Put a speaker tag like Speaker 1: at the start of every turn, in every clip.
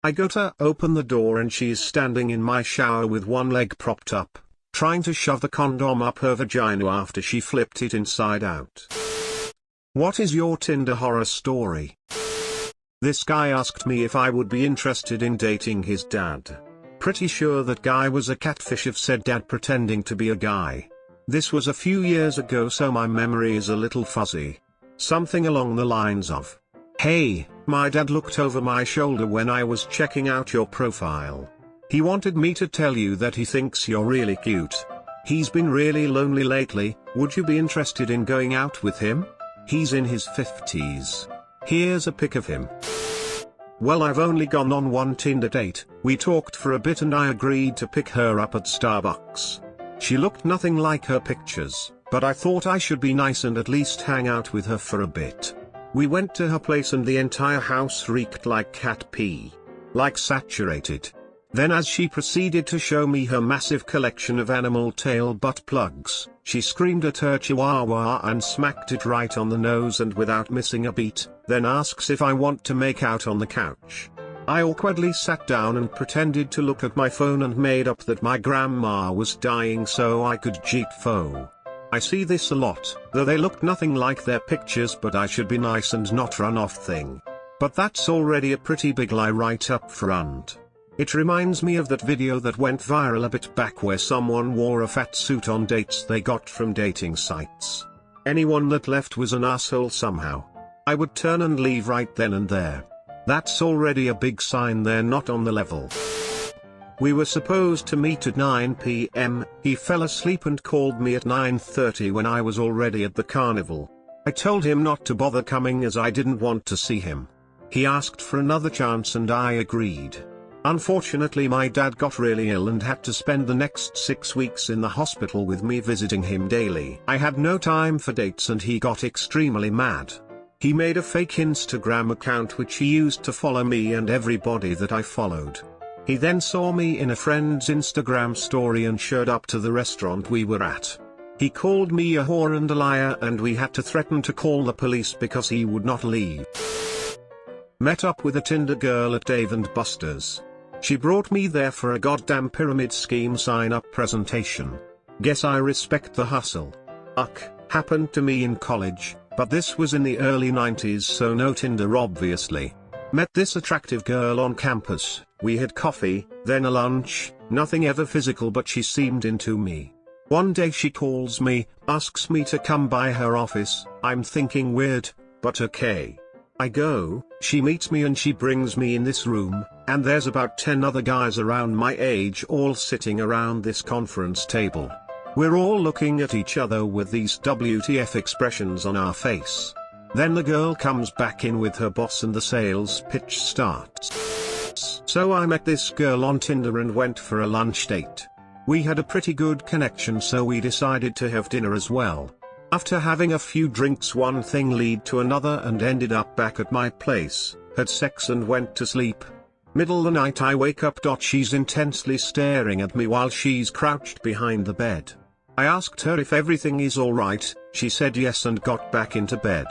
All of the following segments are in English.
Speaker 1: I go to open the door and she's standing in my shower with one leg propped up, trying to shove the condom up her vagina after she flipped it inside out. What is your Tinder horror story? This guy asked me if I would be interested in dating his dad. Pretty sure that guy was a catfish of said dad pretending to be a guy. This was a few years ago, so my memory is a little fuzzy. Something along the lines of, "Hey, my dad looked over my shoulder when I was checking out your profile. He wanted me to tell you that he thinks you're really cute. He's been really lonely lately, would you be interested in going out with him? He's in his 50s. Here's a pic of him." Well, I've only gone on one Tinder date. We talked for a bit and I agreed to pick her up at Starbucks. She looked nothing like her pictures, but I thought I should be nice and at least hang out with her for a bit. We went to her place and the entire house reeked like cat pee. Like saturated. Then as she proceeded to show me her massive collection of animal tail butt plugs, she screamed at her chihuahua and smacked it right on the nose and without missing a beat, then asks if I want to make out on the couch. I awkwardly sat down and pretended to look at my phone and made up that my grandma was dying so I could cheat fo. I see this a lot, though they looked nothing like their pictures, but I should be nice and not run off thing. But that's already a pretty big lie right up front. It reminds me of that video that went viral a bit back where someone wore a fat suit on dates they got from dating sites. Anyone that left was an asshole somehow. I would turn and leave right then and there. That's already a big sign they're not on the level. We were supposed to meet at 9 p.m, he fell asleep and called me at 9:30 when I was already at the carnival. I told him not to bother coming as I didn't want to see him. He asked for another chance and I agreed. Unfortunately, my dad got really ill and had to spend the next 6 weeks in the hospital with me visiting him daily. I had no time for dates and he got extremely mad. He made a fake Instagram account which he used to follow me and everybody that I followed. He then saw me in a friend's Instagram story and showed up to the restaurant we were at. He called me a whore and a liar and we had to threaten to call the police because he would not leave. Met up with a Tinder girl at Dave & Buster's. She brought me there for a goddamn pyramid scheme sign-up presentation. Guess I respect the hustle. Happened to me in college, but this was in the early 90s, so no Tinder obviously. Met this attractive girl on campus, we had coffee, then a lunch, nothing ever physical, but she seemed into me. One day she calls me, asks me to come by her office. I'm thinking weird, but okay. I go, she meets me and she brings me in this room, and there's about 10 other guys around my age all sitting around this conference table. We're all looking at each other with these WTF expressions on our face. Then the girl comes back in with her boss and the sales pitch starts. So I met this girl on Tinder and went for a lunch date. We had a pretty good connection, so we decided to have dinner as well. After having a few drinks, one thing led to another and ended up back at my place, had sex and went to sleep. Middle of the night I wake up. She's intensely staring at me while she's crouched behind the bed. I asked her if everything is alright, she said yes and got back into bed.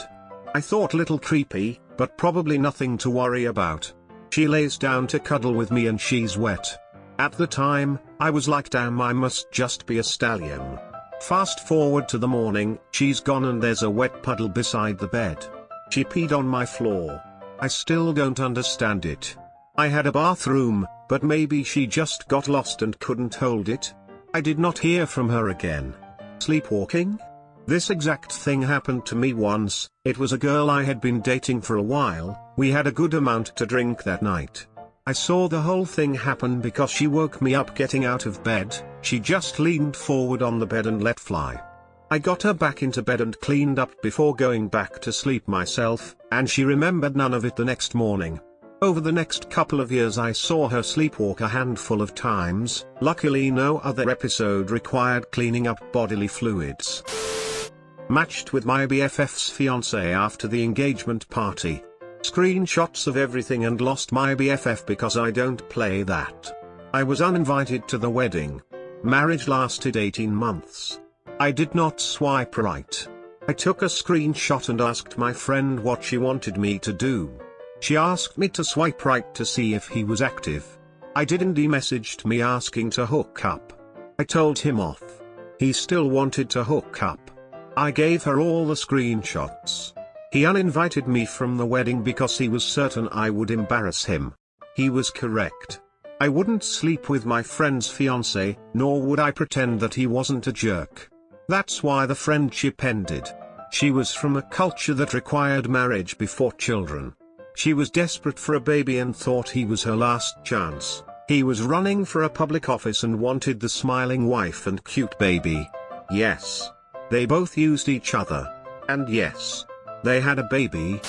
Speaker 1: I thought little creepy, but probably nothing to worry about. She lays down to cuddle with me and she's wet. At the time, I was like, damn, I must just be a stallion. Fast forward to the morning, she's gone and there's a wet puddle beside the bed. She peed on my floor. I still don't understand it. I had a bathroom, but maybe she just got lost and couldn't hold it. I did not hear from her again. Sleepwalking? This exact thing happened to me once. It was a girl I had been dating for a while. We had a good amount to drink that night. I saw the whole thing happen because she woke me up getting out of bed. She just leaned forward on the bed and let fly. I got her back into bed and cleaned up before going back to sleep myself, and she remembered none of it the next morning. Over the next couple of years I saw her sleepwalk a handful of times. Luckily no other episode required cleaning up bodily fluids. Matched with my BFF's fiancé after the engagement party. Screenshots of everything and lost my BFF because I don't play that. I was uninvited to the wedding. Marriage lasted 18 months. I did not swipe right. I took a screenshot and asked my friend what she wanted me to do. She asked me to swipe right to see if he was active. I didn't. He messaged me asking to hook up. I told him off. He still wanted to hook up. I gave her all the screenshots. He uninvited me from the wedding because he was certain I would embarrass him. He was correct. I wouldn't sleep with my friend's fiancé, nor would I pretend that he wasn't a jerk. That's why the friendship ended. She was from a culture that required marriage before children. She was desperate for a baby and thought he was her last chance. He was running for a public office and wanted the smiling wife and cute baby. Yes. They both used each other. And yes, they had a baby.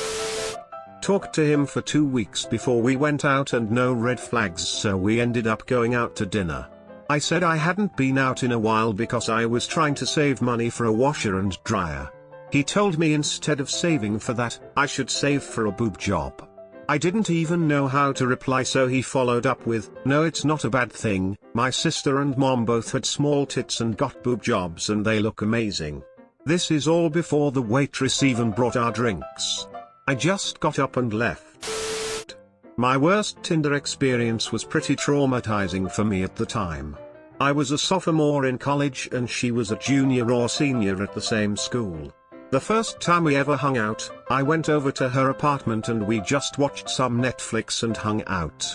Speaker 1: Talked to him for 2 weeks before we went out and no red flags, so we ended up going out to dinner. I said I hadn't been out in a while because I was trying to save money for a washer and dryer. He told me instead of saving for that, I should save for a boob job. I didn't even know how to reply, so he followed up with, "No, it's not a bad thing, my sister and mom both had small tits and got boob jobs and they look amazing." This is all before the waitress even brought our drinks. I just got up and left. My worst Tinder experience was pretty traumatizing for me at the time. I was a sophomore in college and she was a junior or senior at the same school. The first time we ever hung out, I went over to her apartment and we just watched some Netflix and hung out.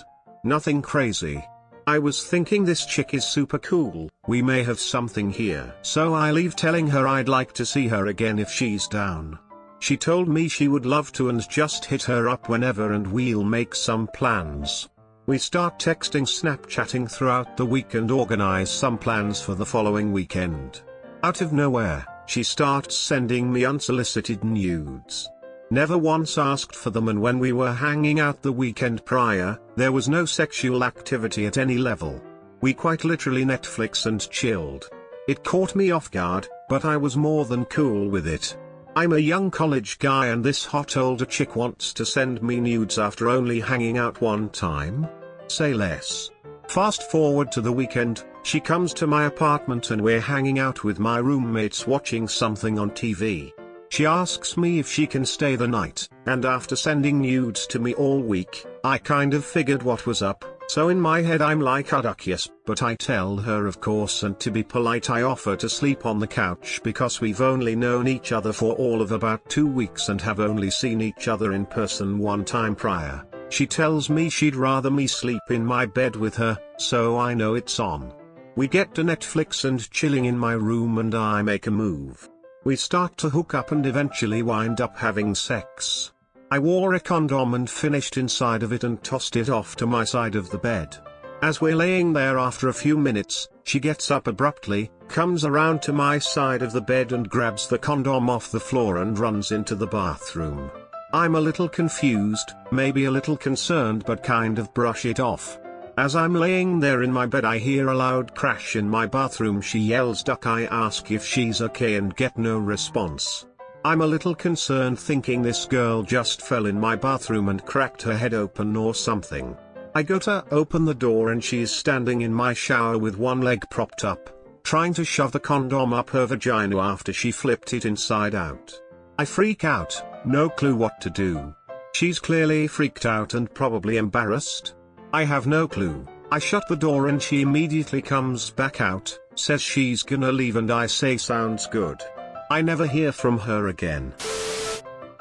Speaker 1: Nothing crazy. I was thinking this chick is super cool, we may have something here. So I leave telling her I'd like to see her again if she's down. She told me she would love to and just hit her up whenever and we'll make some plans. We start texting, Snapchatting throughout the week and organize some plans for the following weekend. Out of nowhere, she starts sending me unsolicited nudes. Never once asked for them, and when we were hanging out the weekend prior, there was no sexual activity at any level. We quite literally Netflix and chilled. It caught me off guard, but I was more than cool with it. I'm a young college guy and this hot older chick wants to send me nudes after only hanging out one time? Say less. Fast forward to the weekend, she comes to my apartment and we're hanging out with my roommates watching something on TV. She asks me if she can stay the night, and after sending nudes to me all week, I kind of figured what was up, so in my head I'm like, duck yes, but I tell her of course, and to be polite I offer to sleep on the couch because we've only known each other for all of about 2 weeks and have only seen each other in person one time prior. She tells me she'd rather me sleep in my bed with her, so I know it's on. We get to Netflix and chilling in my room and I make a move. We start to hook up and eventually wind up having sex. I wore a condom and finished inside of it and tossed it off to my side of the bed. As we're laying there after a few minutes, she gets up abruptly, comes around to my side of the bed and grabs the condom off the floor and runs into the bathroom. I'm a little confused, maybe a little concerned, but kind of brush it off. As I'm laying there in my bed I hear a loud crash in my bathroom. She yells duck. I ask if she's okay and get no response. I'm a little concerned, thinking this girl just fell in my bathroom and cracked her head open or something. I go to open the door and she's standing in my shower with one leg propped up, trying to shove the condom up her vagina after she flipped it inside out. I freak out, no clue what to do. She's clearly freaked out and probably embarrassed. I have no clue. I shut the door and she immediately comes back out, says she's gonna leave, and I say sounds good. I never hear from her again.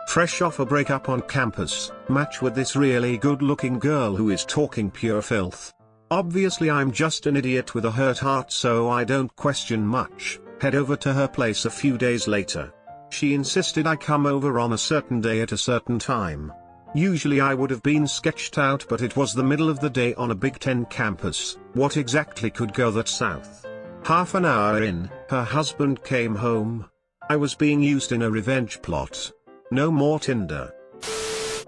Speaker 1: Fresh off a breakup on campus, match with this really good looking girl who is talking pure filth. Obviously I'm just an idiot with a hurt heart, so I don't question much, head over to her place a few days later. She insisted I come over on a certain day at a certain time. Usually I would have been sketched out, but it was the middle of the day on a Big Ten campus. What exactly could go that south? Half an hour in, her husband came home. I was being used in a revenge plot. No more Tinder.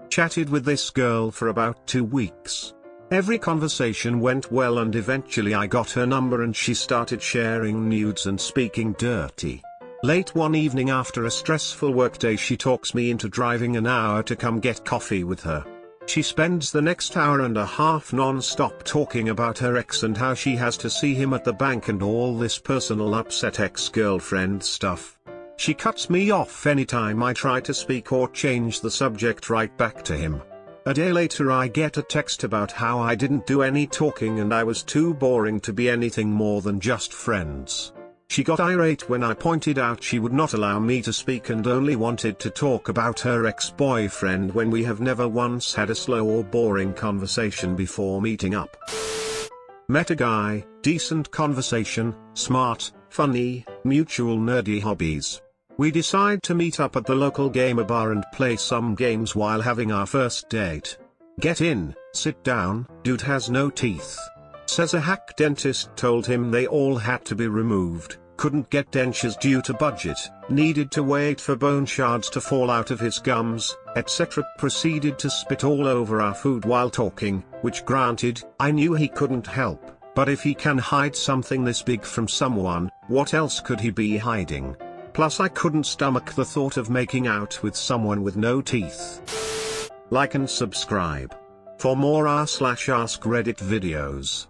Speaker 1: Chatted with this girl for about 2 weeks. Every conversation went well and eventually I got her number and she started sharing nudes and speaking dirty. Late one evening after a stressful workday she talks me into driving an hour to come get coffee with her. She spends the next hour and a half non-stop talking about her ex and how she has to see him at the bank and all this personal upset ex-girlfriend stuff. She cuts me off anytime I try to speak or change the subject right back to him. A day later I get a text about how I didn't do any talking and I was too boring to be anything more than just friends. She got irate when I pointed out she would not allow me to speak and only wanted to talk about her ex-boyfriend when we have never once had a slow or boring conversation before meeting up. Met a guy, decent conversation, smart, funny, mutual nerdy hobbies. We decide to meet up at the local gamer bar and play some games while having our first date. Get in, sit down, dude has no teeth. Says a hack dentist told him they all had to be removed, couldn't get dentures due to budget, needed to wait for bone shards to fall out of his gums, etc. Proceeded to spit all over our food while talking, which granted, I knew he couldn't help, but if he can hide something this big from someone, what else could he be hiding? Plus I couldn't stomach the thought of making out with someone with no teeth. Like and subscribe for more r/ask Reddit videos.